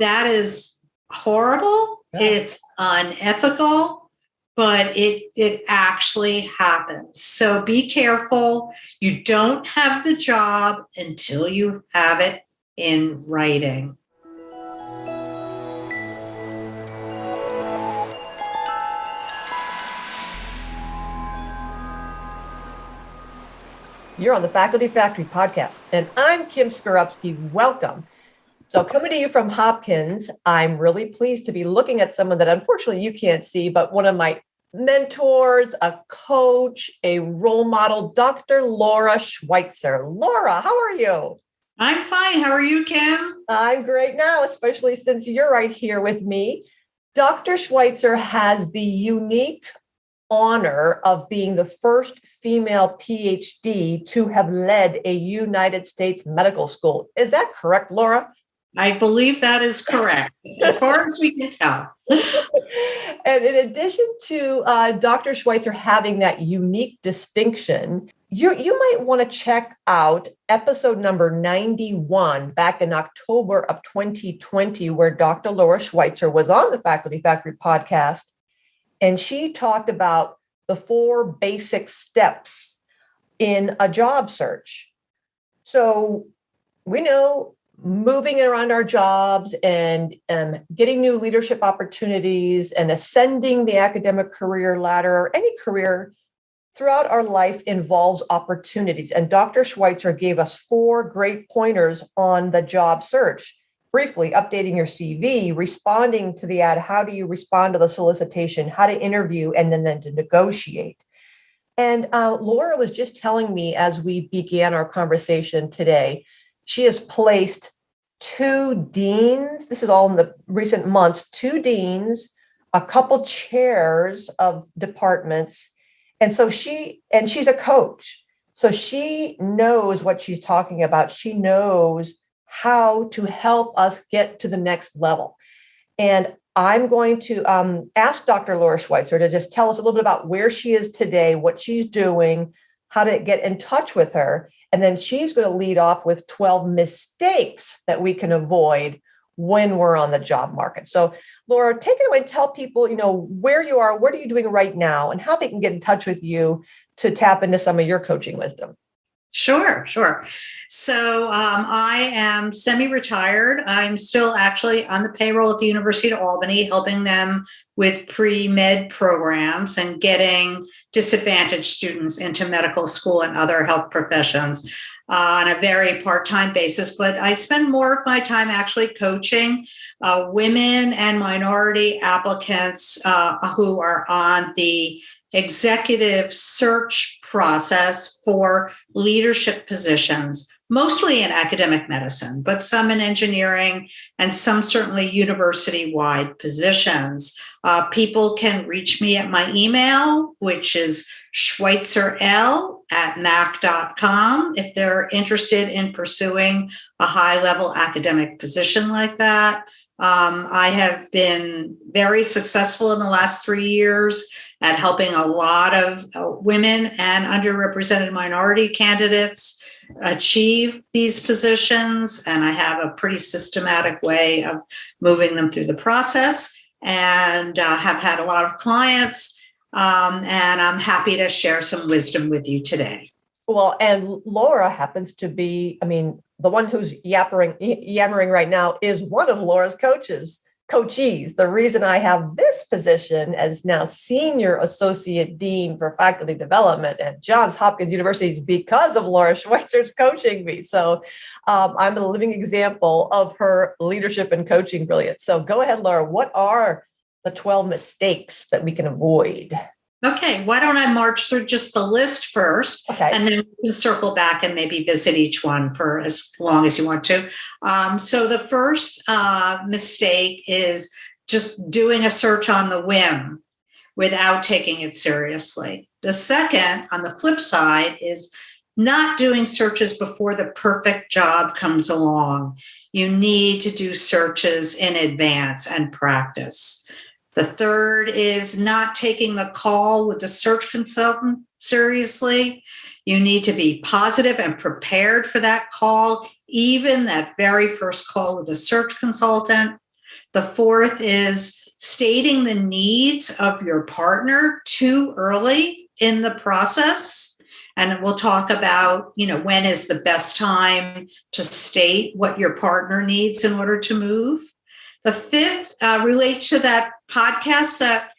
that is horrible. Yeah. It's unethical, but it actually happens. So be careful. You don't have the job until you have it in writing. You're on the Faculty Factory podcast, and I'm Kim Skorupski. Welcome. So coming to you from Hopkins, I'm really pleased to be looking at someone that unfortunately you can't see, but one of my mentors, a coach, a role model, Dr. Laura Schweitzer. Laura, how are you? I'm fine. How are you, Kim? I'm great now, especially since you're right here with me. Dr. Schweitzer has the unique honor of being the first female PhD to have led a United States medical school. Is that correct, Laura? I believe that is correct, as far as we can tell. And in addition to Dr. Schweitzer having that unique distinction, you might want to check out episode number 91 back in October of 2020, where Dr. Laura Schweitzer was on the Faculty Factory podcast. And she talked about the 4 basic steps in a job search. So we know moving around our jobs and getting new leadership opportunities and ascending the academic career ladder or any career throughout our life involves opportunities. And Dr. Schweitzer gave us 4 great pointers on the job search. Briefly, updating your CV, responding to the ad, how do you respond to the solicitation, how to interview, and then to negotiate. And Laura was just telling me as we began our conversation today, she has placed 2 deans, this is all in the recent months, 2 deans, a couple chairs of departments. And so she's a coach. So she knows what she's talking about. She knows how to help us get to the next level. And I'm going to ask Dr. Laura Schweitzer to just tell us a little bit about where she is today, what she's doing, how to get in touch with her. And then she's going to lead off with 12 mistakes that we can avoid when we're on the job market. So Laura, take it away and tell people, where you are, what are you doing right now, and how they can get in touch with you to tap into some of your coaching wisdom. Sure. So I am semi-retired. I'm still actually on the payroll at the University of Albany, helping them with pre-med programs and getting disadvantaged students into medical school and other health professions on a very part-time basis. But I spend more of my time actually coaching women and minority applicants who are on the executive search process for leadership positions, mostly in academic medicine, but some in engineering and some certainly university-wide positions. People can reach me at my email, which is schweitzerl@mac.com, if they're interested in pursuing a high-level academic position like that. I have been very successful in the last 3 years at helping a lot of women and underrepresented minority candidates achieve these positions. And I have a pretty systematic way of moving them through the process, and have had a lot of clients. And I'm happy to share some wisdom with you today. Well, and Laura happens to be, the one who's yammering right now is one of Laura's coachees. The reason I have this position as now Senior Associate Dean for Faculty Development at Johns Hopkins University is because of Laura Schweitzer's coaching me. So I'm a living example of her leadership and coaching brilliance. So go ahead, Laura. What are the 12 mistakes that we can avoid? Okay, why don't I march through just the list first, and then we can circle back and maybe visit each one for as long as you want to. So the first mistake is just doing a search on the whim without taking it seriously. The second, on the flip side, is not doing searches before the perfect job comes along. You need to do searches in advance and practice. The third is not taking the call with the search consultant seriously. You need to be positive and prepared for that call, even that very first call with the search consultant. The fourth is stating the needs of your partner too early in the process. And we'll talk about, when is the best time to state what your partner needs in order to move. The fifth relates to that podcast that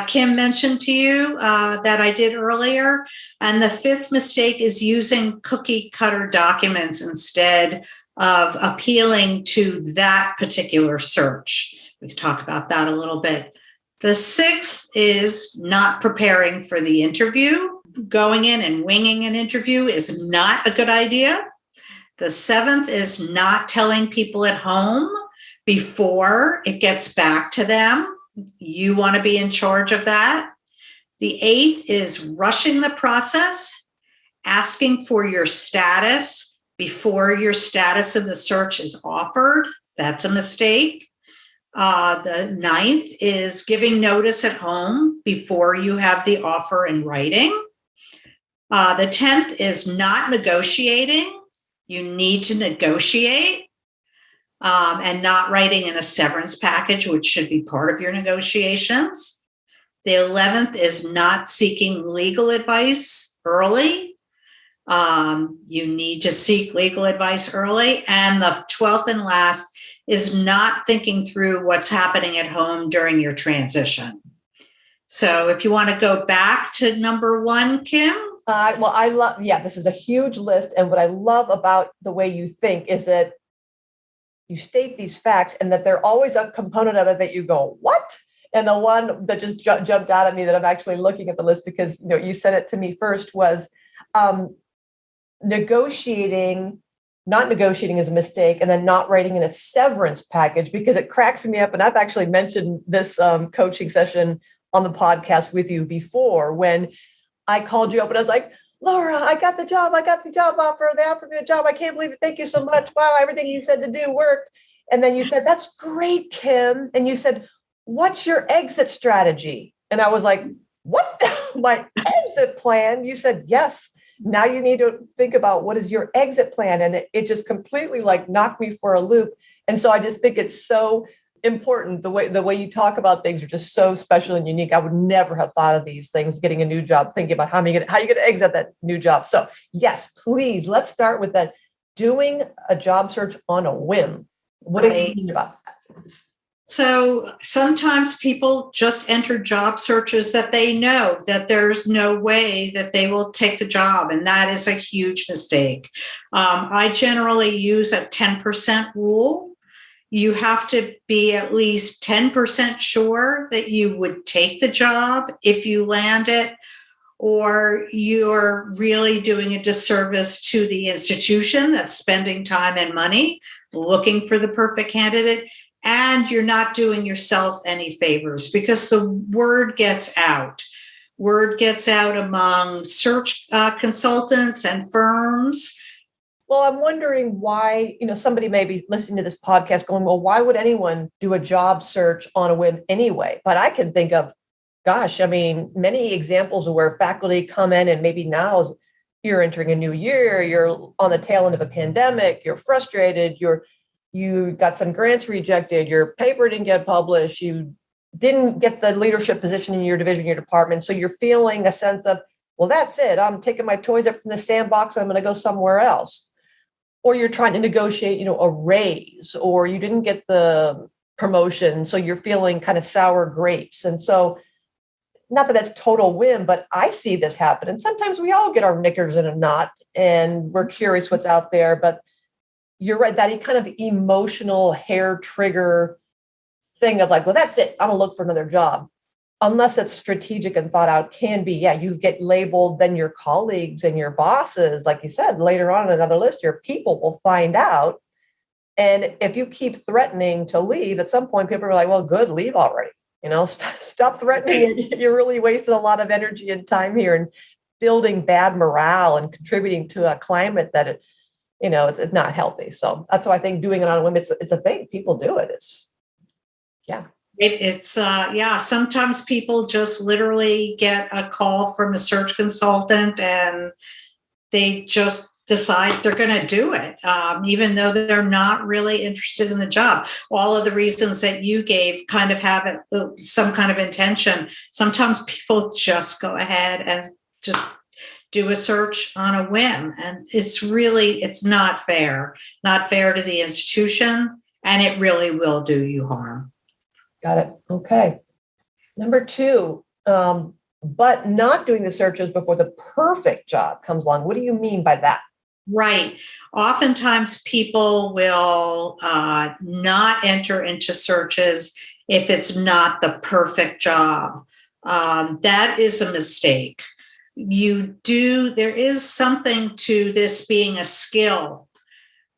Kim mentioned to you that I did earlier. And the fifth mistake is using cookie cutter documents instead of appealing to that particular search. We can talk about that a little bit. The sixth is not preparing for the interview. Going in and winging an interview is not a good idea. The seventh is not telling people at home before it gets back to them. You want to be in charge of that. The eighth is rushing the process, asking for your status before your status of the search is offered. That's a mistake. The ninth is giving notice at home before you have the offer in writing. The 10th is not negotiating. You need to negotiate and not writing in a severance package, which should be part of your negotiations. The 11th is not seeking legal advice early. You need to seek legal advice early. And the 12th and last is not thinking through what's happening at home during your transition. So if you want to go back to number one, Kim. I love, this is a huge list. And what I love about the way you think is that you state these facts and that they're always a component of it that you go, what? And the one that just jumped out at me that I'm actually looking at the list because, you said it to me first was not negotiating is a mistake, and then not writing in a severance package because it cracks me up. And I've actually mentioned this coaching session on the podcast with you before when I called you up and I was like, Laura, I got the job offer. They offered me the job. I can't believe it. Thank you so much. Wow, everything you said to do worked. And then you said, that's great, Kim. And you said, what's your exit strategy? And I was like, what? My exit plan? You said, yes. Now you need to think about what is your exit plan. And it just completely knocked me for a loop. And so I just think it's so important. The way you talk about things are just so special and unique. I would never have thought of these things, getting a new job, thinking about how you're going to exit that new job. So yes, please, let's start with that. Doing a job search on a whim. What do you mean about that? So sometimes people just enter job searches that they know that there's no way that they will take the job. And that is a huge mistake. I generally use a 10% rule. You have to be at least 10% sure that you would take the job if you land it, or you're really doing a disservice to the institution that's spending time and money looking for the perfect candidate. And you're not doing yourself any favors because the word gets out. Word gets out among search consultants and firms. Well, I'm wondering why, somebody may be listening to this podcast going, well, why would anyone do a job search on a whim anyway? But I can think of, many examples of where faculty come in and maybe now you're entering a new year, you're on the tail end of a pandemic, you're frustrated, you got some grants rejected, your paper didn't get published, you didn't get the leadership position in your division, your department. So you're feeling a sense of, well, that's it. I'm taking my toys up from the sandbox. I'm going to go somewhere else. Or you're trying to negotiate, a raise, or you didn't get the promotion. So you're feeling kind of sour grapes. And so not that that's total whim, but I see this happen. And sometimes we all get our knickers in a knot and we're curious what's out there. But you're right, that kind of emotional hair trigger thing of well, that's it. I'm going to look for another job. Unless it's strategic and thought out, can be, you get labeled, then your colleagues and your bosses, like you said, later on in another list, your people will find out. And if you keep threatening to leave, at some point, people are like, well, good, leave already. Stop threatening. You're really wasting a lot of energy and time here and building bad morale and contributing to a climate that it's not healthy. So that's why I think doing it on a whim, it's a thing. People do it. Sometimes people just literally get a call from a search consultant and they just decide they're going to do it, even though they're not really interested in the job. All of the reasons that you gave kind of have some kind of intention. Sometimes people just go ahead and just do a search on a whim. And it's not fair to the institution, and it really will do you harm. Got it. Okay. Number 2, but not doing the searches before the perfect job comes along. What do you mean by that? Right. Oftentimes people will not enter into searches if it's not the perfect job. That is a mistake. There is something to this being a skill,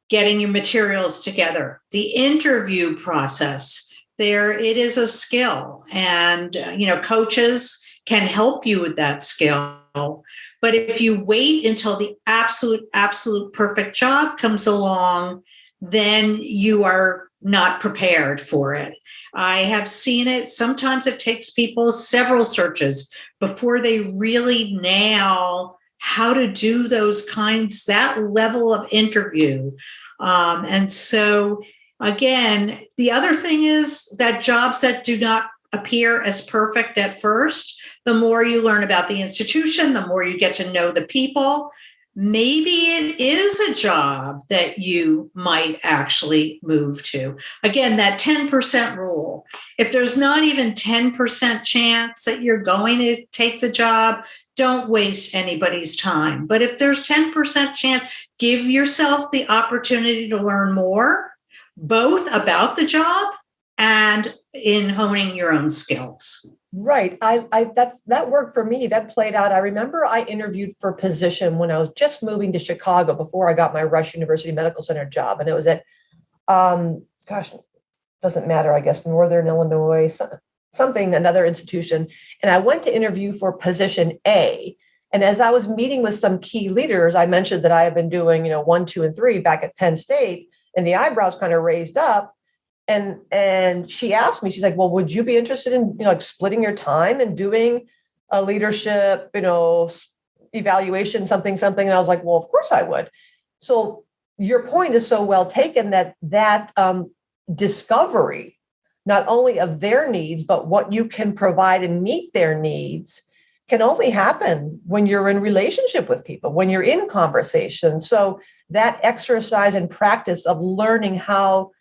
getting your materials together. The interview process, it is a skill, and coaches can help you with that skill. But if you wait until the absolute perfect job comes along, then you are not prepared for it. I have seen it. Sometimes it takes people several searches before they really nail how to do that level of interview. And so, again, the other thing is that jobs that do not appear as perfect at first, the more you learn about the institution, the more you get to know the people, maybe it is a job that you might actually move to. Again, that 10% rule. If there's not even 10% chance that you're going to take the job, don't waste anybody's time. But if there's 10% chance, give yourself the opportunity to learn more, both about the job and in honing your own skills. Right. That worked for me. That played out. I remember I interviewed for a position when I was just moving to Chicago before I got my Rush University Medical Center job. And it was at, doesn't matter, I guess, Northern Illinois, another institution. And I went to interview for position A. And as I was meeting with some key leaders, I mentioned that I had been doing, 1, 2, and 3 back at Penn State, and the eyebrows kind of raised up. And she asked me, she's like, well, would you be interested in, splitting your time and doing a leadership, evaluation, something. And I was like, well, of course I would. So your point is so well taken that discovery, not only of their needs, but what you can provide and meet their needs can only happen when you're in relationship with people, when you're in conversation. So that exercise and practice of learning how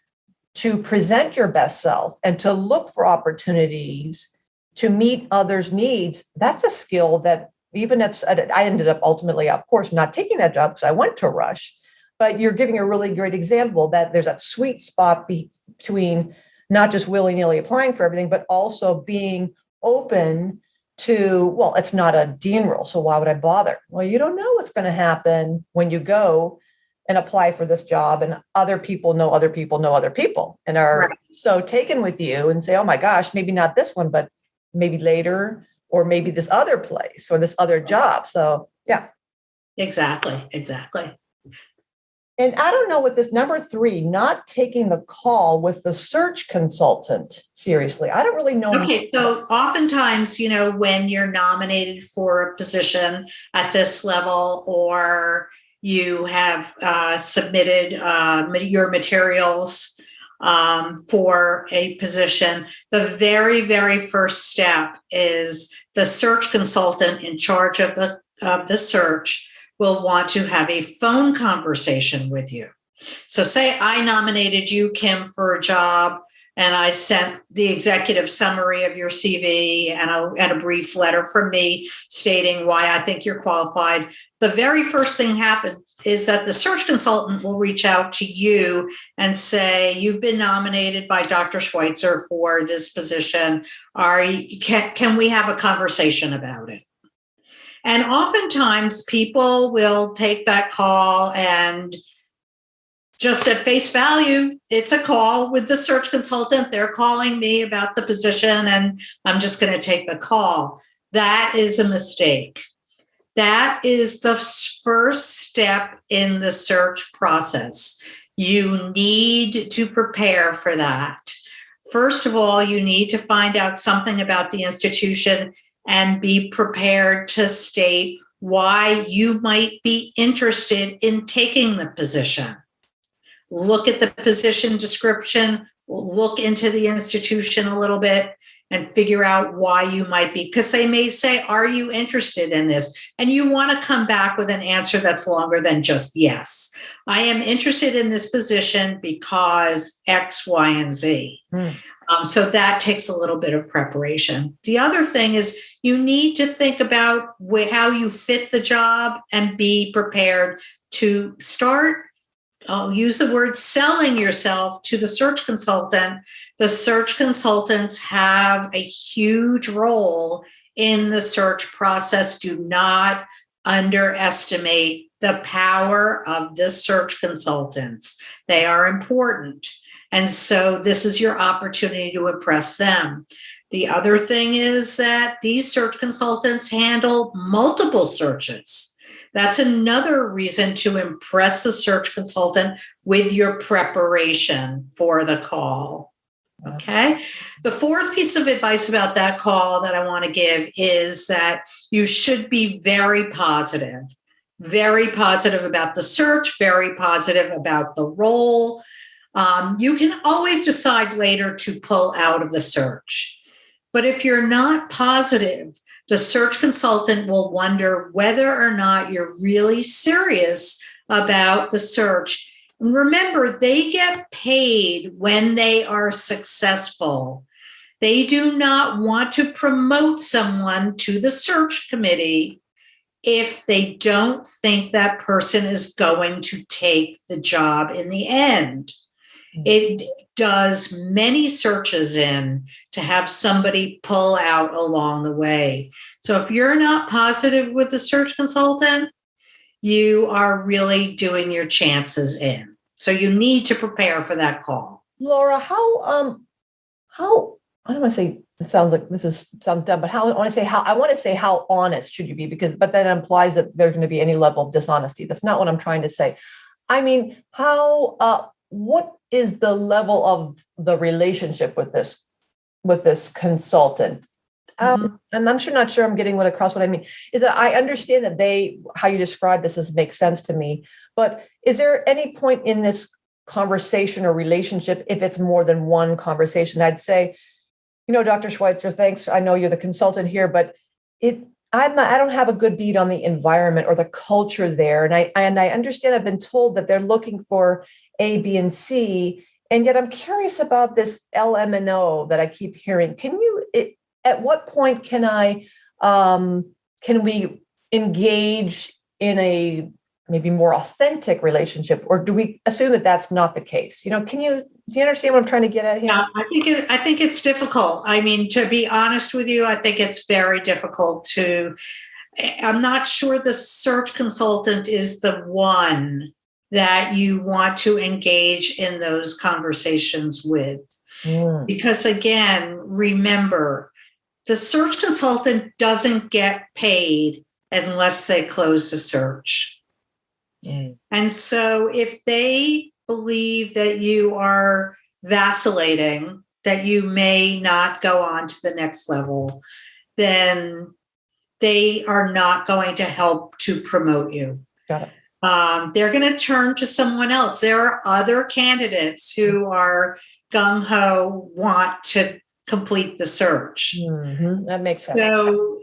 to present your best self and to look for opportunities to meet others' needs, that's a skill that even if I ended up ultimately, of course, not taking that job because I went to Rush, but you're giving a really great example that there's that sweet spot between not just willy-nilly applying for everything, but also being open to, well, it's not a dean role, so why would I bother? Well, you don't know what's going to happen when you go and apply for this job, and other people know other people know other people and are so taken with you and say, oh my gosh, maybe not this one, but maybe later, or maybe this other place or this other job. So yeah. Exactly. And I don't know what this number 3, not taking the call with the search consultant seriously. I don't really know. Okay. So oftentimes, when you're nominated for a position at this level, or you have submitted your materials for a position, the very, very first step is the search consultant in charge of the search will want to have a phone conversation with you. So say I nominated you, Kim, for a job, and I sent the executive summary of your CV and a brief letter from me stating why I think you're qualified. The very first thing happens is that the search consultant will reach out to you and say, you've been nominated by Dr. Schweitzer for this position. Can we have a conversation about it? And oftentimes people will take that call and just at face value, it's a call with the search consultant. They're calling me about the position and I'm just going to take the call. That is a mistake. That is the first step in the search process. You need to prepare for that. First of all, you need to find out something about the institution and be prepared to state why you might be interested in taking the position. Look at the position description, look into the institution a little bit, and figure out why you might be, because they may say, are you interested in this? And you want to come back with an answer that's longer than just yes. I am interested in this position because X, Y, and Z. So that takes a little bit of preparation. The other thing is you need to think about how you fit the job and be prepared to start, I'll use the word selling yourself to the search consultant. The search consultants have a huge role in the search process. Do not underestimate the power of the search consultants. They are important. And so this is your opportunity to impress them. The other thing is that these search consultants handle multiple searches. That's another reason to impress the search consultant with your preparation for the call. Okay. The fourth piece of advice about that call that I want to give is that you should be very positive about the search, very positive about the role. You can always decide later to pull out of the search. But if you're not positive, the search consultant will wonder whether or not you're really serious about the search. And remember, they get paid when they are successful. They do not want to promote someone to the search committee if they don't think that person is going to take the job in the end. It does many searches in to have somebody pull out along the way. So if you're not positive with the search consultant, you are really doing your chances in. So you need to prepare for that call. Laura, how I don't want to say it sounds like sounds dumb, but I want to say how honest should you be? But that implies that there's going to be any level of dishonesty. That's not what I'm trying to say. I mean, what is the level of the relationship with this consultant? And I'm not sure I'm getting across what I mean is that I understand that how you describe this makes sense to me, but is there any point in this conversation or relationship, if it's more than one conversation, I'd say, Dr. Schweitzer, thanks. I know you're the consultant here, but I don't have a good beat on the environment or the culture there. And I understand I've been told that they're looking for A, B, and C. And yet I'm curious about this LM&O that I keep hearing. At what point can we engage in a maybe more authentic relationship, or do we assume that that's not the case? Do you understand what I'm trying to get at here? Yeah, I think it's difficult. I mean, to be honest with you, I think it's very difficult I'm not sure the search consultant is the one that you want to engage in those conversations with. Because again, remember, the search consultant doesn't get paid unless they close the search. And so if they believe that you are vacillating, that you may not go on to the next level, then they are not going to help to promote you. Got it. They're going to turn to someone else. There are other candidates who are gung-ho, want to complete the search. That makes sense. So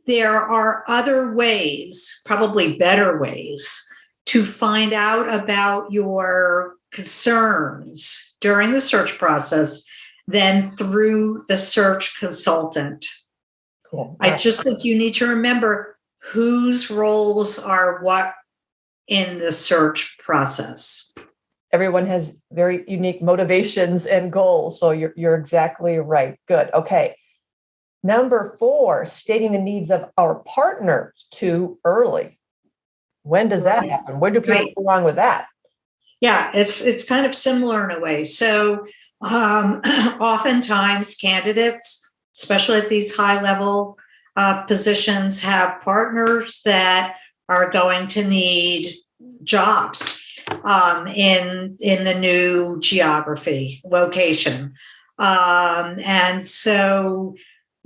there are other ways, probably better ways, to find out about your concerns during the search process than through the search consultant. Cool. I just think you need to remember whose roles are what in the search process. Everyone has very unique motivations and goals. So you're exactly right. Good. Okay. Number 4, stating the needs of our partners too early. When does that happen? Where do people go wrong with that? Yeah, it's kind of similar in a way. So oftentimes candidates, especially at these high level positions, have partners that are going to need jobs in the new geography location. And so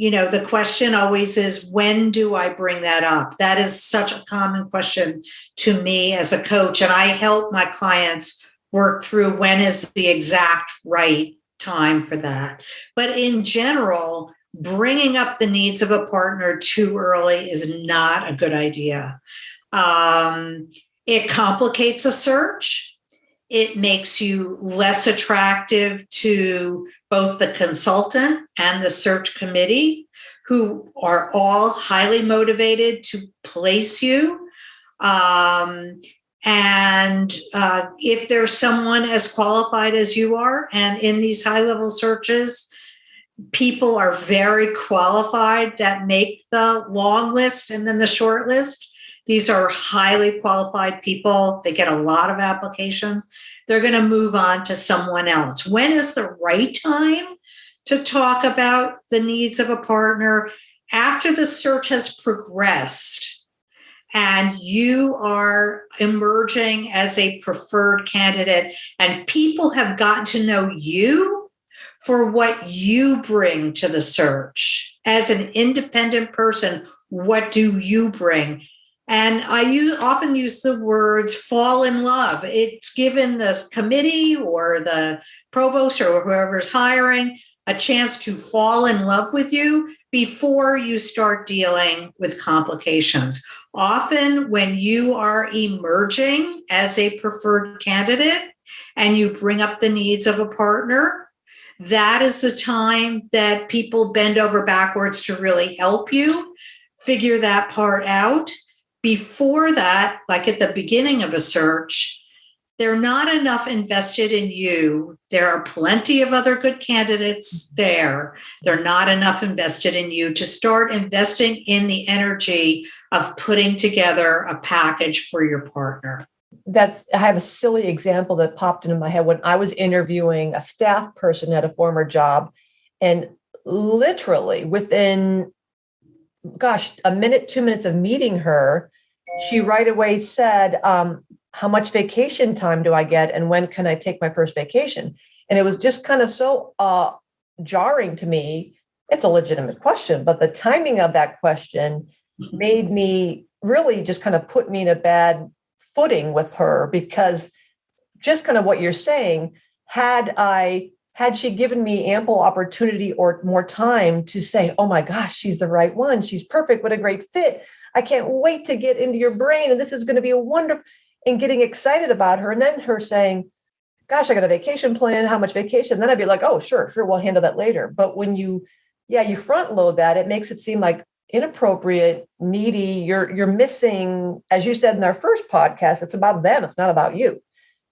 the question always is, when do I bring that up? That is such a common question to me as a coach. And I help my clients work through when is the exact right time for that. But in general, bringing up the needs of a partner too early is not a good idea. It complicates a search. It makes you less attractive to both the consultant and the search committee, who are all highly motivated to place you. If there's someone as qualified as you are, and in these high-level searches, people are very qualified that make the long list and then the short list. These are highly qualified people. They get a lot of applications. They're going to move on to someone else. When is the right time to talk about the needs of a partner? After the search has progressed and you are emerging as a preferred candidate and people have gotten to know you for what you bring to the search. As an independent person, what do you bring? And I often use the words fall in love. It's given the committee or the provost or whoever's hiring a chance to fall in love with you before you start dealing with complications. Often when you are emerging as a preferred candidate and you bring up the needs of a partner, that is the time that people bend over backwards to really help you figure that part out. Before that, like at the beginning of a search, they're not enough invested in you. There are plenty of other good candidates there. They're not enough invested in you to start investing in the energy of putting together a package for your partner. I have a silly example that popped into my head when I was interviewing a staff person at a former job, and literally within, a minute, 2 minutes of meeting her, she right away said, how much vacation time do I get? And when can I take my first vacation? And it was just kind of so jarring to me. It's a legitimate question, but the timing of that question made me really just kind of put me in a bad footing with her, because just kind of what you're saying, had she given me ample opportunity or more time to say, oh my gosh, she's the right one. She's perfect. What a great fit. I can't wait to get into your brain. And this is going to be a wonderful, and getting excited about her. And then her saying, gosh, I got a vacation plan. How much vacation? Then I'd be like, oh, sure, we'll handle that later. But when you front load that, it makes it seem like inappropriate, needy. You're missing, as you said in our first podcast, it's about them. It's not about you.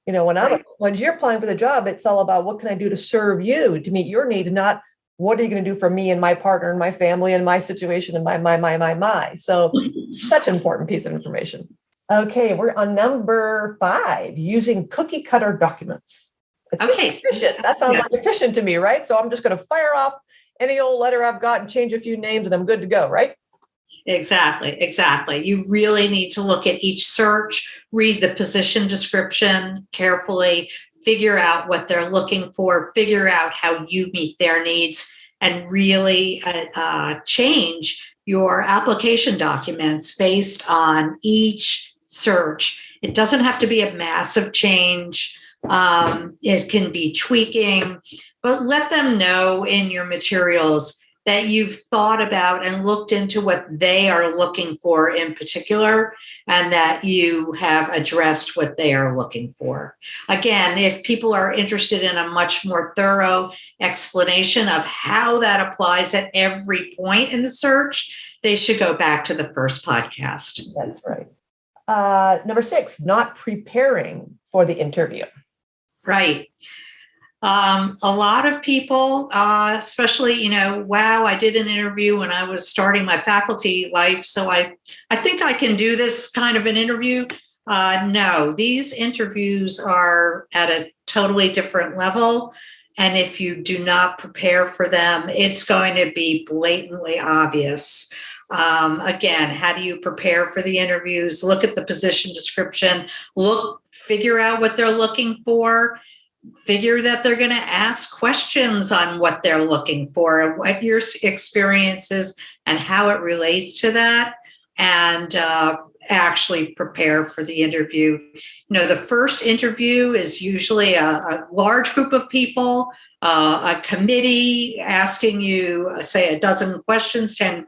When you're applying for the job, it's all about what can I do to serve you, to meet your needs, not what are you going to do for me and my partner and my family and my situation and my. So such an important piece of information. Okay, we're on number 5, using cookie cutter documents. It's efficient. That sounds like efficient to me, right? So I'm just going to fire off any old letter I've got and change a few names and I'm good to go, right? Exactly. You really need to look at each search, read the position description carefully, figure out what they're looking for, figure out how you meet their needs, and really change your application documents based on each search. It doesn't have to be a massive change. It can be tweaking, but let them know in your materials that you've thought about and looked into what they are looking for in particular, and that you have addressed what they are looking for. Again, if people are interested in a much more thorough explanation of how that applies at every point in the search, they should go back to the first podcast. That's right. Number 6, not preparing for the interview. Right. A lot of people, especially, wow, I did an interview when I was starting my faculty life, so I think I can do this kind of an interview. No, these interviews are at a totally different level. And if you do not prepare for them, it's going to be blatantly obvious. Again, how do you prepare for the interviews? Look at the position description, figure out what they're looking for. figure that they're going to ask questions on what they're looking for, what your experience is, and how it relates to that, and actually prepare for the interview. The first interview is usually a large group of people, a committee asking you, say, a dozen questions, 10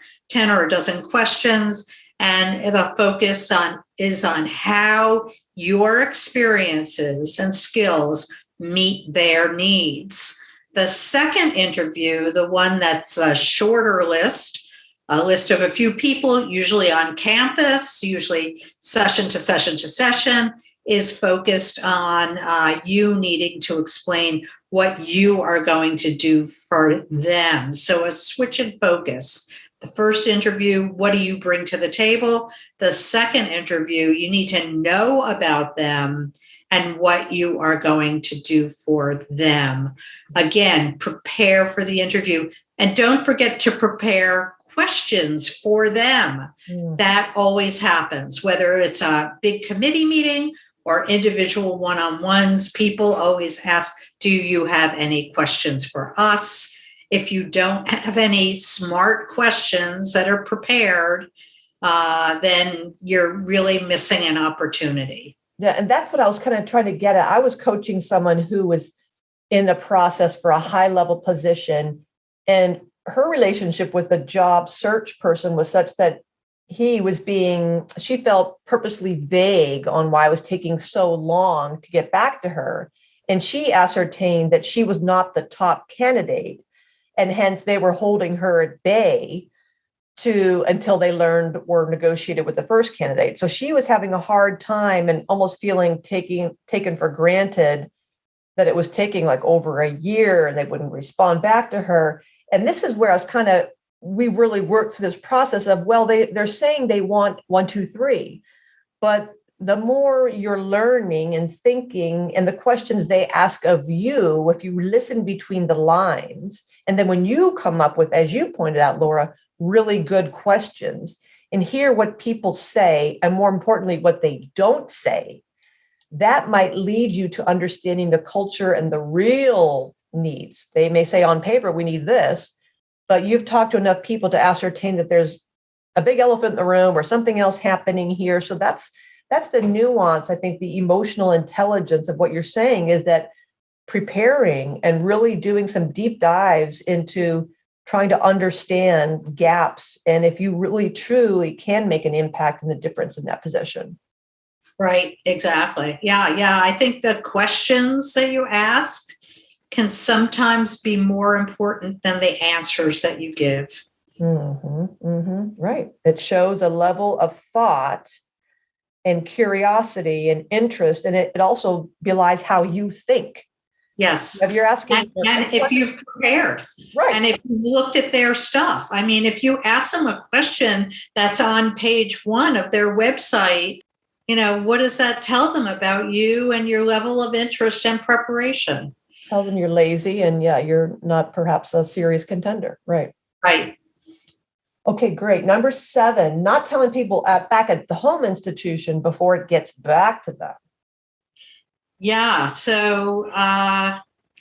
or a dozen questions, and the focus is on how your experiences and skills meet their needs. The second interview, the one that's a shorter list, a list of a few people, usually on campus, usually session to session to session, is focused on you needing to explain what you are going to do for them. So a switch in focus. The first interview, what do you bring to the table? The second interview, you need to know about them and what you are going to do for them. Again, prepare for the interview. And don't forget to prepare questions for them. That always happens, whether it's a big committee meeting or individual one-on-ones. People always ask, do you have any questions for us? If you don't have any smart questions that are prepared, then you're really missing an opportunity. Yeah, and that's what I was kind of trying to get at. I was coaching someone who was in a process for a high-level position, and her relationship with the job search person was such that she felt purposely vague on why it was taking so long to get back to her. And she ascertained that she was not the top candidate, and hence they were holding her at bay until they learned or negotiated with the first candidate. So she was having a hard time and almost feeling taken for granted that it was taking like over a year and they wouldn't respond back to her. And this is where we really worked through this process of, well, they're saying they want 1, 2, 3, but the more you're learning and thinking and the questions they ask of you, if you listen between the lines, and then when you come up with, as you pointed out, Laura, really good questions and hear what people say, and more importantly, what they don't say, that might lead you to understanding the culture and the real needs. They may say on paper, we need this, but you've talked to enough people to ascertain that there's a big elephant in the room or something else happening here. So that's the nuance. I think the emotional intelligence of what you're saying is that preparing and really doing some deep dives into trying to understand gaps, and if you really truly can make an impact and a difference in that position. Right, exactly. Yeah. I think the questions that you ask can sometimes be more important than the answers that you give. Right. It shows a level of thought and curiosity and interest, and it also belies how you think. Yes. If you're asking, and if you've prepared, right, and if you looked at their stuff. I mean, if you ask them a question that's on page 1 of their website, what does that tell them about you and your level of interest and preparation? Tell them you're lazy and you're not perhaps a serious contender. Right. Right. Okay, great. Number 7, not telling people back at the home institution before it gets back to them. Yeah. So,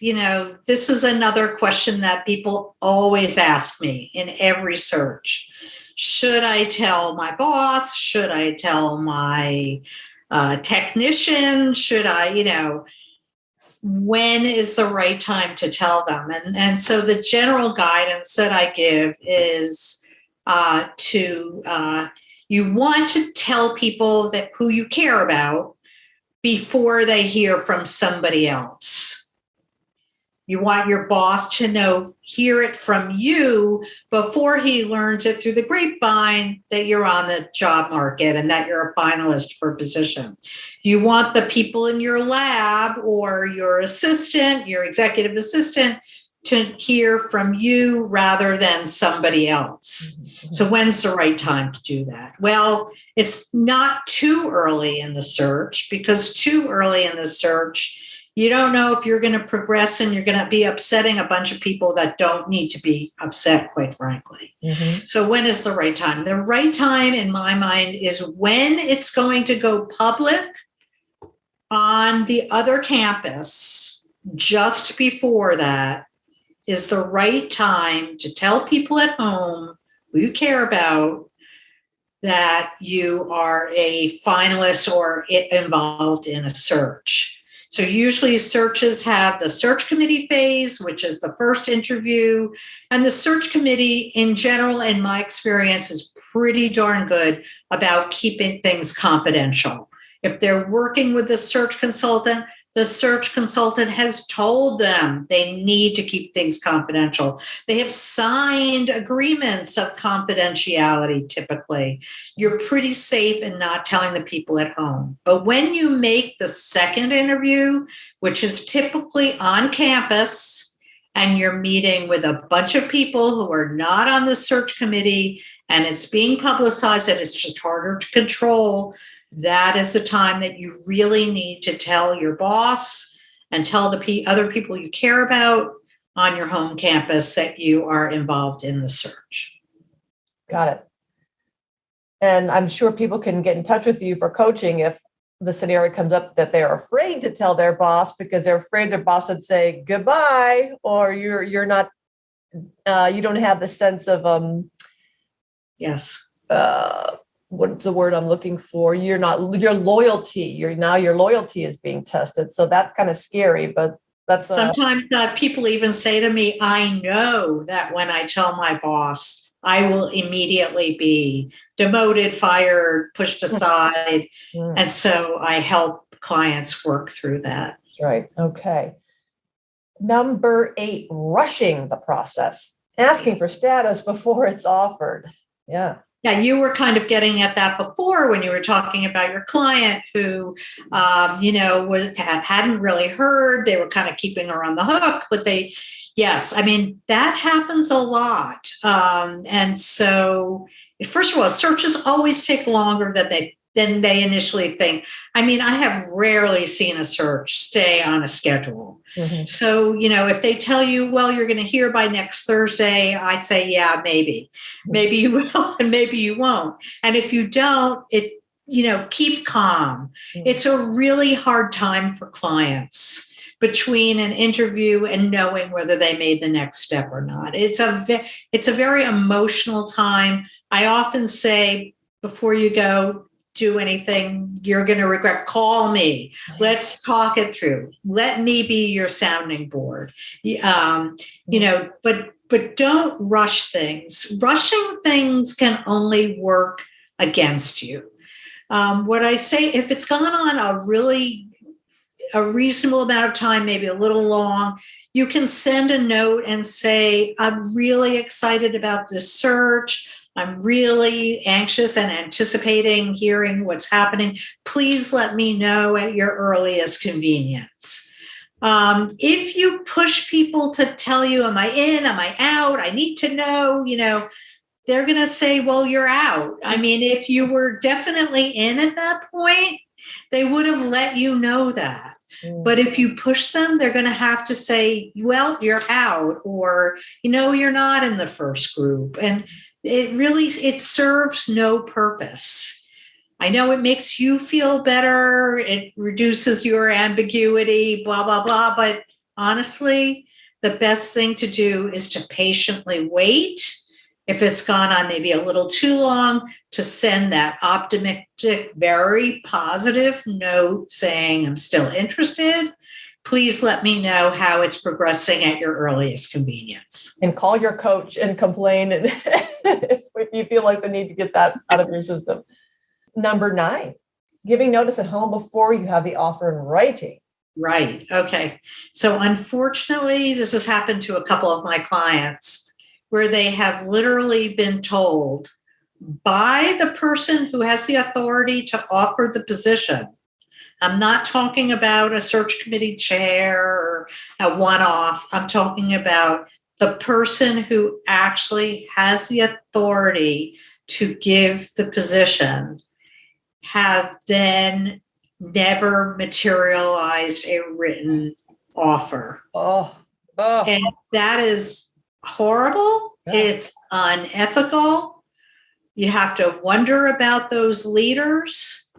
this is another question that people always ask me in every search. Should I tell my boss? Should I tell my technician? Should I, when is the right time to tell them? And so the general guidance that I give is you want to tell people that who you care about before they hear from somebody else. You want your boss to hear it from you before he learns it through the grapevine that you're on the job market and that you're a finalist for a position. You want the people in your lab or your assistant, your executive assistant, to hear from you rather than somebody else. So when's the right time to do that? Well, it's not too early in the search, because too early in the search, you don't know if you're going to progress and you're going to be upsetting a bunch of people that don't need to be upset, quite frankly. So when is the right time? The right time, in my mind, is when it's going to go public on the other campus just before that is the right time to tell people at home who you care about that you are a finalist or involved in a search. So usually searches have the search committee phase, which is the first interview. And the search committee in general, in my experience, is pretty darn good about keeping things confidential. If they're working with the search consultant has told them they need to keep things confidential. They have signed agreements of confidentiality typically. You're pretty safe in not telling the people at home. But when you make the second interview, which is typically on campus, and you're meeting with a bunch of people who are not on the search committee, and it's being publicized and it's just harder to control, that is the time that you really need to tell your boss and tell the other people you care about on your home campus that you are involved in the search. Got it. And I'm sure people can get in touch with you for coaching if the scenario comes up that they're afraid to tell their boss because they're afraid their boss would say goodbye, or you're not, you don't have the sense of yes. What's the word I'm looking for? Your loyalty is being tested. So that's kind of scary, but that's sometimes people even say to me, I know that when I tell my boss, I will immediately be demoted, fired, pushed aside. And so I help clients work through that. That's right. Okay. Number 8, rushing the process, asking for status before it's offered. Yeah. Yeah, you were kind of getting at that before when you were talking about your client who, hadn't really heard. They were kind of keeping her on the hook, but yes, I mean, that happens a lot. And so, first of all, searches always take longer than they initially think. I mean, I have rarely seen a search stay on a schedule. Mm-hmm. So, if they tell you, well, you're going to hear by next Thursday, I'd say, yeah, maybe you will, and maybe you won't. And if you don't, keep calm. Mm-hmm. It's a really hard time for clients between an interview and knowing whether they made the next step or not. It's a very emotional time. I often say, before you go do anything you're going to regret, call me. Let's talk it through. Let me be your sounding board. But don't rush things. Rushing things can only work against you. What I say, if it's gone on a reasonable amount of time, maybe a little long, you can send a note and say, I'm really excited about this search. I'm really anxious and anticipating hearing what's happening. Please let me know at your earliest convenience. If you push people to tell you, am I in, am I out? I need to know, they're going to say, well, you're out. I mean, if you were definitely in at that point, they would have let you know that. But if you push them, they're going to have to say, well, you're out, or, you're not in the first group. And it serves no purpose. I know it makes you feel better. It reduces your ambiguity, blah, blah, blah. But honestly, the best thing to do is to patiently wait. If it's gone on maybe a little too long, to send that optimistic, very positive note saying, I'm still interested. Please let me know how it's progressing at your earliest convenience. And call your coach and complain and if you feel like the need to get that out of your system. Number 9, giving notice at home before you have the offer in writing. Right. Okay. So unfortunately, this has happened to a couple of my clients where they have literally been told by the person who has the authority to offer the position. I'm not talking about a search committee chair or a one-off. I'm talking about the person who actually has the authority to give the position have then never materialized a written offer. And that is horrible. Yeah. It's unethical. You have to wonder about those leaders.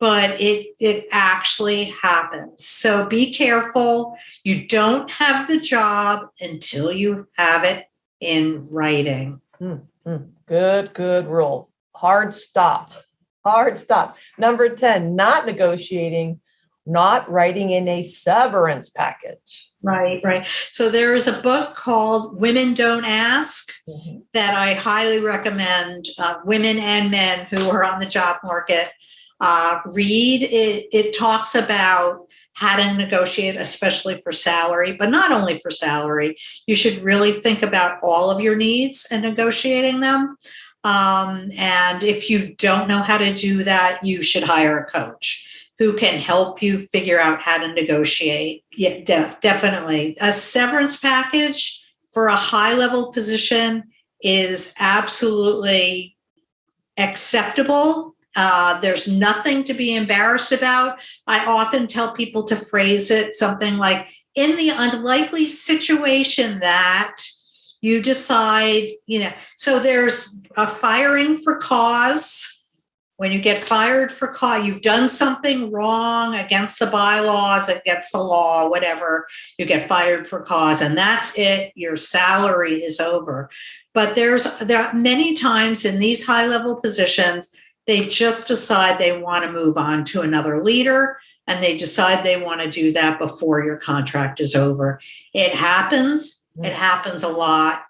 but it actually happens. So be careful. You don't have the job until you have it in writing. Good rule. Hard stop. Number 10, not negotiating, not writing in a severance package. Right. So there is a book called Women Don't Ask that I highly recommend women and men who are on the job market read. It talks about how to negotiate, especially for salary, but not only for salary. You should really think about all of your needs and negotiating them. And if you don't know how to do that, you should hire a coach who can help you figure out how to negotiate. Yeah, definitely. A severance package for a high-level position is absolutely acceptable. There's nothing to be embarrassed about. I often tell people to phrase it something like, in the unlikely situation that you decide, so there's a firing for cause. When you get fired for cause, you've done something wrong against the bylaws, against the law, whatever, you get fired for cause, and that's it. Your salary is over. But there are many times in these high-level positions, they just decide they want to move on to another leader, and they decide they want to do that before your contract is over. It happens. It happens a lot.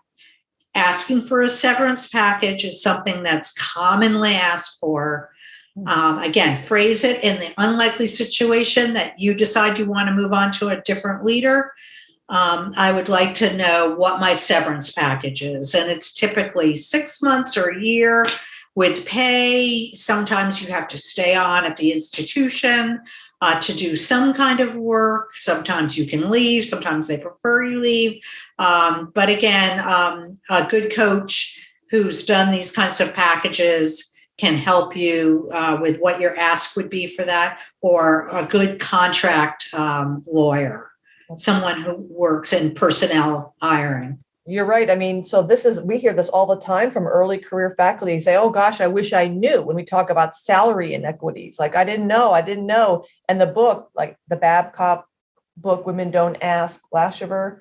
Asking for a severance package is something that's commonly asked for. Again, phrase it in the unlikely situation that you decide you want to move on to a different leader. I would like to know what my severance package is. And it's typically 6 months or a year with pay. Sometimes you have to stay on at the institution to do some kind of work. Sometimes you can leave. Sometimes they prefer you leave. But again, a good coach who's done these kinds of packages can help you with what your ask would be for that, or a good contract lawyer, someone who works in personnel hiring. You're right. I mean, so we hear this all the time from early career faculty say, oh gosh, I wish I knew, when we talk about salary inequities. Like, I didn't know. And the book, like the Babcock book, Women Don't Ask, Lashover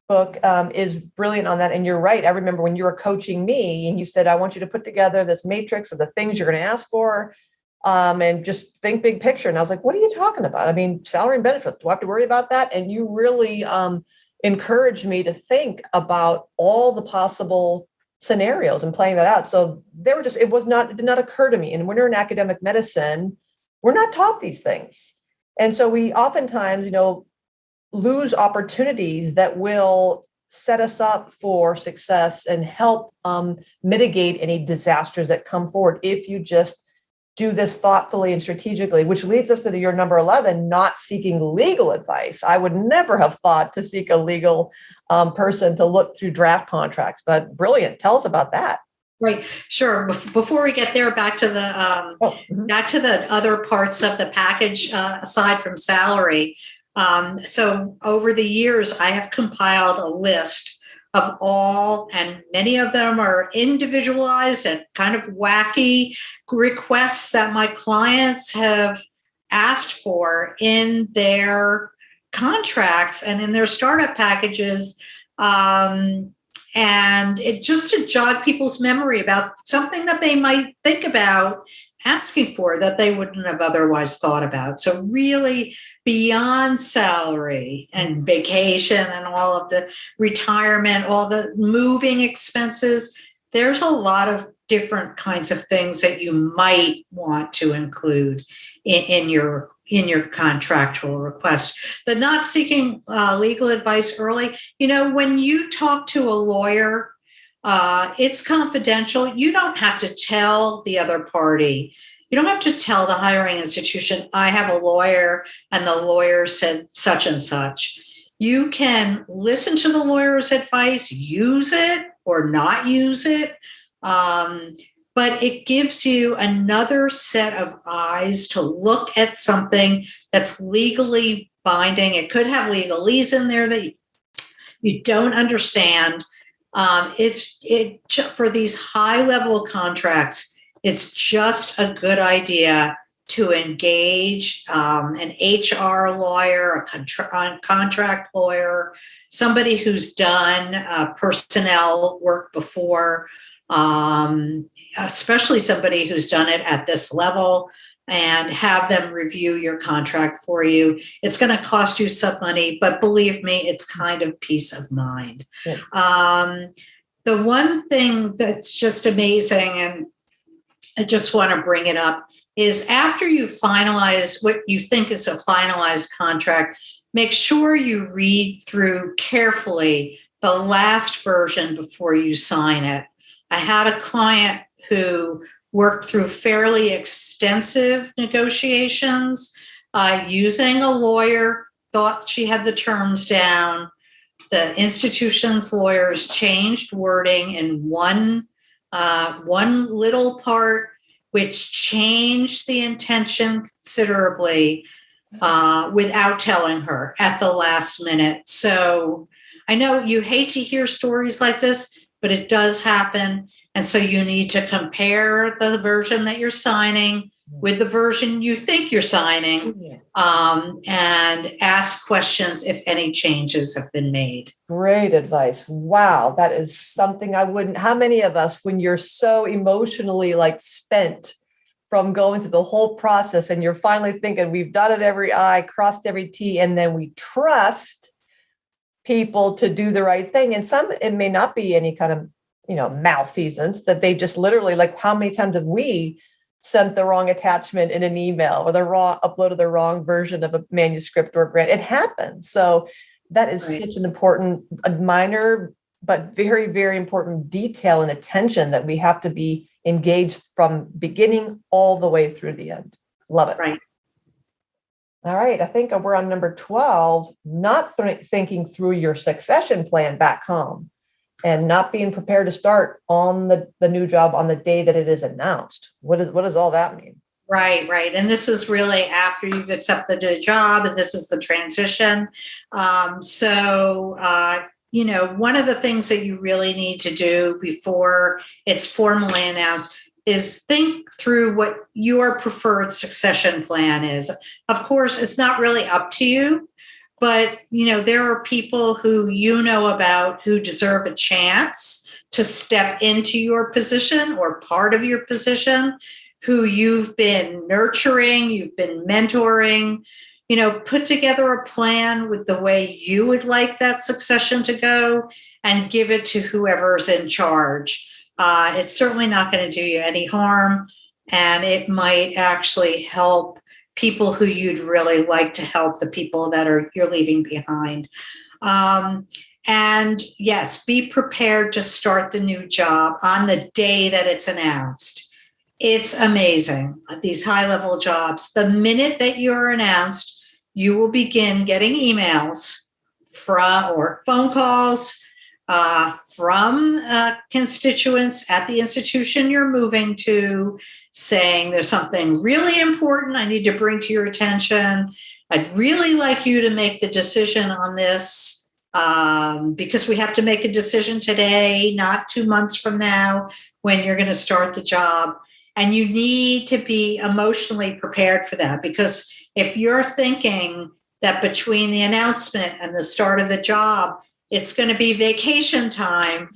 book, is brilliant on that. And you're right. I remember when you were coaching me and you said, I want you to put together this matrix of the things you're going to ask for, and just think big picture. And I was like, what are you talking about? I mean, salary and benefits, do I have to worry about that? And you really encouraged me to think about all the possible scenarios and playing that out. So it did not occur to me. And when you're in academic medicine, we're not taught these things. And so we oftentimes, lose opportunities that will set us up for success and help mitigate any disasters that come forward if you just do this thoughtfully and strategically, which leads us to your number 11, not seeking legal advice. I would never have thought to seek a legal person to look through draft contracts, but brilliant. Tell us about that. Right. Sure. Before we get there, back to the other parts of the package, aside from salary. So over the years, I have compiled a list of all, and many of them are individualized and kind of wacky requests that my clients have asked for in their contracts and in their startup packages. And it just to jog people's memory about something that they might think about asking for that they wouldn't have otherwise thought about. So really, beyond salary and vacation and all of the retirement, all the moving expenses, there's a lot of different kinds of things that you might want to include in your contractual request. The not seeking legal advice early, when you talk to a lawyer, it's confidential. You don't have to tell the other party. You don't have to tell the hiring institution, I have a lawyer and the lawyer said such and such. You can listen to the lawyer's advice, use it or not use it. But it gives you another set of eyes to look at something that's legally binding. It could have legalese in there that you don't understand. For these high level contracts, it's just a good idea to engage an HR lawyer, a contract lawyer, somebody who's done personnel work before, especially somebody who's done it at this level, and have them review your contract for you. It's going to cost you some money, but believe me, it's kind of peace of mind. Yeah. The one thing that's just amazing, and I just want to bring it up, is after you finalize what you think is a finalized contract, make sure you read through carefully the last version before you sign it. I had a client who worked through fairly extensive negotiations using a lawyer, thought she had the terms down. The institution's lawyers changed wording in one little part, which changed the intention considerably without telling her at the last minute. So I know you hate to hear stories like this, but it does happen. And so you need to compare the version that you're signing with the version you think you're signing, and ask questions if any changes have been made. Great advice. Wow. That is something I wouldn't, how many of us, when you're so emotionally like spent from going through the whole process and you're finally thinking we've dotted every I, crossed every T, and then we trust people to do the right thing. And some, it may not be any kind of, malfeasance, that they just literally, like, how many times have we sent the wrong attachment in an email, or uploaded the wrong version of a manuscript or grant? It happens. So that is such an important, minor, but very, very important detail and attention that we have to be engaged from beginning all the way through the end. Love it. Right. All right. I think we're on number 12, not thinking through your succession plan back home and not being prepared to start on the new job on the day that it is announced. What does all that mean? Right. And this is really after you've accepted the job, and this is the transition. One of the things that you really need to do before it's formally announced is think through what your preferred succession plan is. Of course, it's not really up to you, but there are people who about who deserve a chance to step into your position or part of your position, who you've been nurturing, you've been mentoring. Put together a plan with the way you would like that succession to go and give it to whoever's in charge. It's certainly not going to do you any harm, and it might actually help people who you'd really like to help, the people that you're leaving behind. And yes, be prepared to start the new job on the day that it's announced. It's amazing. These high-level jobs, the minute that you're announced, you will begin getting emails or phone calls from constituents at the institution you're moving to, saying there's something really important I need to bring to your attention. I'd really like you to make the decision on this because we have to make a decision today, not 2 months from now when you're going to start the job. And you need to be emotionally prepared for that, because if you're thinking that between the announcement and the start of the job, it's going to be vacation time,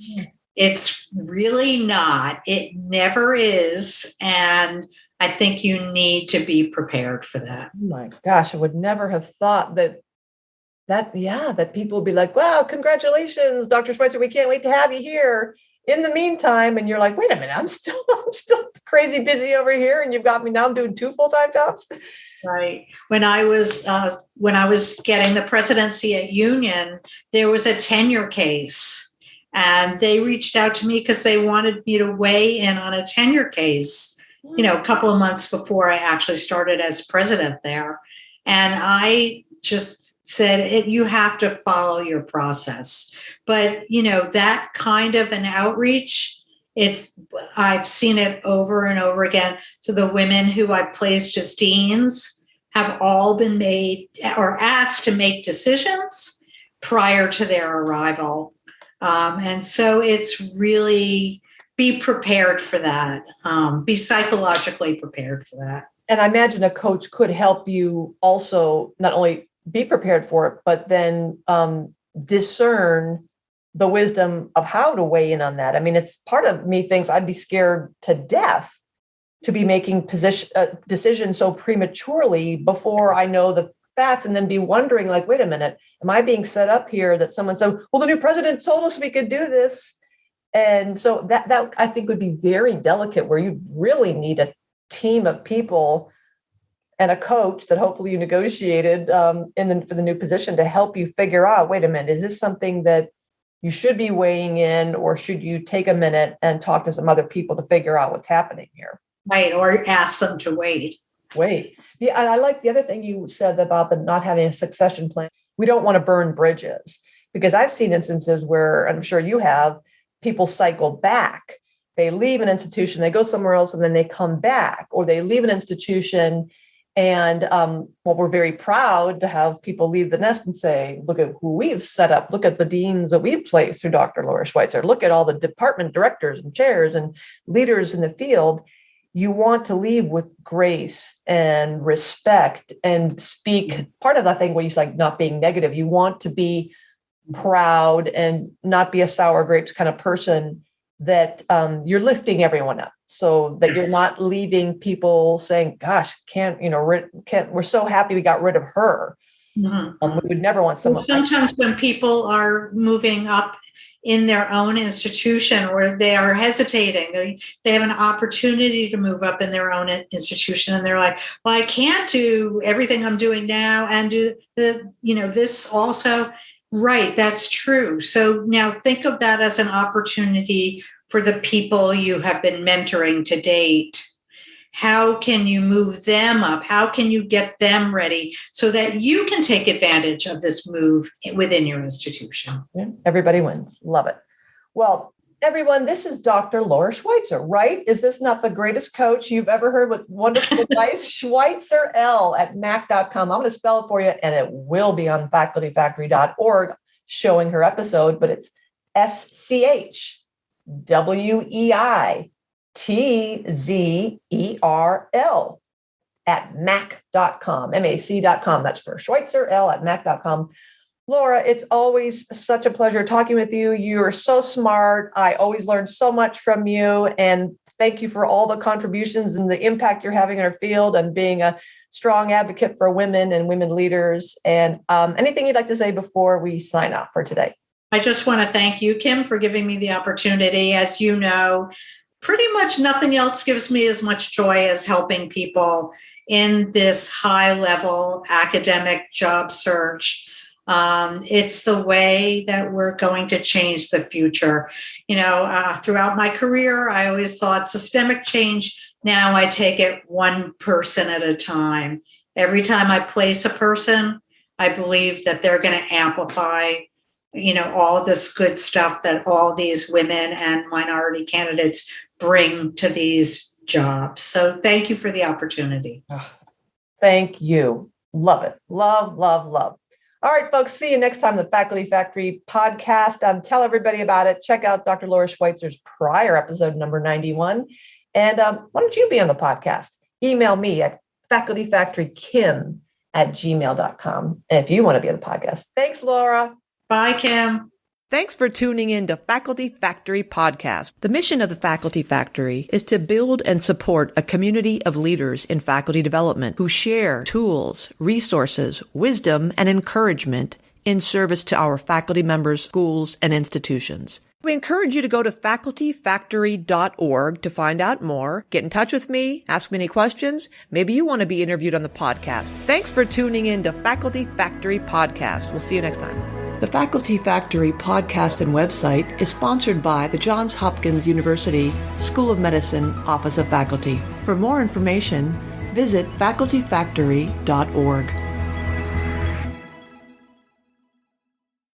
it's really not. It never is. And I think you need to be prepared for that. Oh my gosh, I would never have thought that people would be like, wow, congratulations, Dr. Schweitzer, we can't wait to have you here. In the meantime, and you're like, wait a minute, I'm still crazy busy over here, and you've got me now. I'm doing 2 full-time jobs. Right. When I was getting the presidency at Union, there was a tenure case, and they reached out to me because they wanted me to weigh in on a tenure case. A couple of months before I actually started as president there, and I just said, you have to follow your process. But, that kind of an outreach, I've seen it over and over again. So the women who I placed as deans have all been made or asked to make decisions prior to their arrival. And so it's really, be prepared for that. Be psychologically prepared for that. And I imagine a coach could help you also not only be prepared for it, but then discern the wisdom of how to weigh in on that. I mean, it's part of me thinks I'd be scared to death to be making decisions so prematurely before I know the facts, and then be wondering, like, wait a minute, am I being set up here that someone said, well, the new president told us we could do this? And so that I think would be very delicate, where you really need a team of people and a coach that hopefully you negotiated for the new position to help you figure out, wait a minute, is this something that you should be weighing in, or should you take a minute and talk to some other people to figure out what's happening here? Right, or ask them to wait. Yeah, and I like the other thing you said about the not having a succession plan. We don't want to burn bridges, because I've seen instances where, I'm sure you have, people cycle back. They leave an institution, they go somewhere else, and then they come back, or they leave an institution. And we're very proud to have people leave the nest and say, look at who we've set up. Look at the deans that we've placed through Dr. Laura Schweitzer. Look at all the department directors and chairs and leaders in the field. You want to leave with grace and respect and speak. Part of that thing where you like not being negative, you want to be proud and not be a sour grapes kind of person, that you're lifting everyone up, so that you're not leaving people saying, gosh, we're so happy we got rid of her. Mm-hmm. We would never want someone. Sometimes when people are moving up in their own institution, or they are hesitating, they have an opportunity to move up in their own institution, and they're like, well, I can't do everything I'm doing now and do this also. Right, that's true. So now think of that as an opportunity for the people you have been mentoring to date. How can you move them up? How can you get them ready so that you can take advantage of this move within your institution? Yeah, everybody wins. Love it. Well, everyone, this is Dr. Laura Schweitzer, right? Is this not the greatest coach you've ever heard with wonderful advice? Schweitzer L at mac.com. I'm going to spell it for you, and it will be on facultyfactory.org showing her episode, but it's SCHWEITZERL at mac.com, mac.com. That's for Schweitzer L at mac.com. Laura, it's always such a pleasure talking with you. You are so smart. I always learn so much from you. And thank you for all the contributions and the impact you're having in our field, and being a strong advocate for women and women leaders. And anything you'd like to say before we sign off for today? I just want to thank you, Kim, for giving me the opportunity. As you know, pretty much nothing else gives me as much joy as helping people in this high-level academic job search. It's the way that we're going to change the future. Throughout my career, I always thought systemic change. Now I take it one person at a time. Every time I place a person, I believe that they're going to amplify, all this good stuff that all these women and minority candidates bring to these jobs. So thank you for the opportunity. Thank you. Love it. Love, love, love. All right, folks, see you next time on the Faculty Factory podcast. Tell everybody about it. Check out Dr. Laura Schweitzer's prior episode, number 91. And why don't you be on the podcast? Email me at facultyfactorykim@gmail.com if you want to be on the podcast. Thanks, Laura. Bye, Kim. Thanks for tuning in to Faculty Factory Podcast. The mission of the Faculty Factory is to build and support a community of leaders in faculty development who share tools, resources, wisdom, and encouragement in service to our faculty members, schools, and institutions. We encourage you to go to facultyfactory.org to find out more, get in touch with me, ask me any questions. Maybe you want to be interviewed on the podcast. Thanks for tuning in to Faculty Factory Podcast. We'll see you next time. The Faculty Factory podcast and website is sponsored by the Johns Hopkins University School of Medicine Office of Faculty. For more information, visit facultyfactory.org.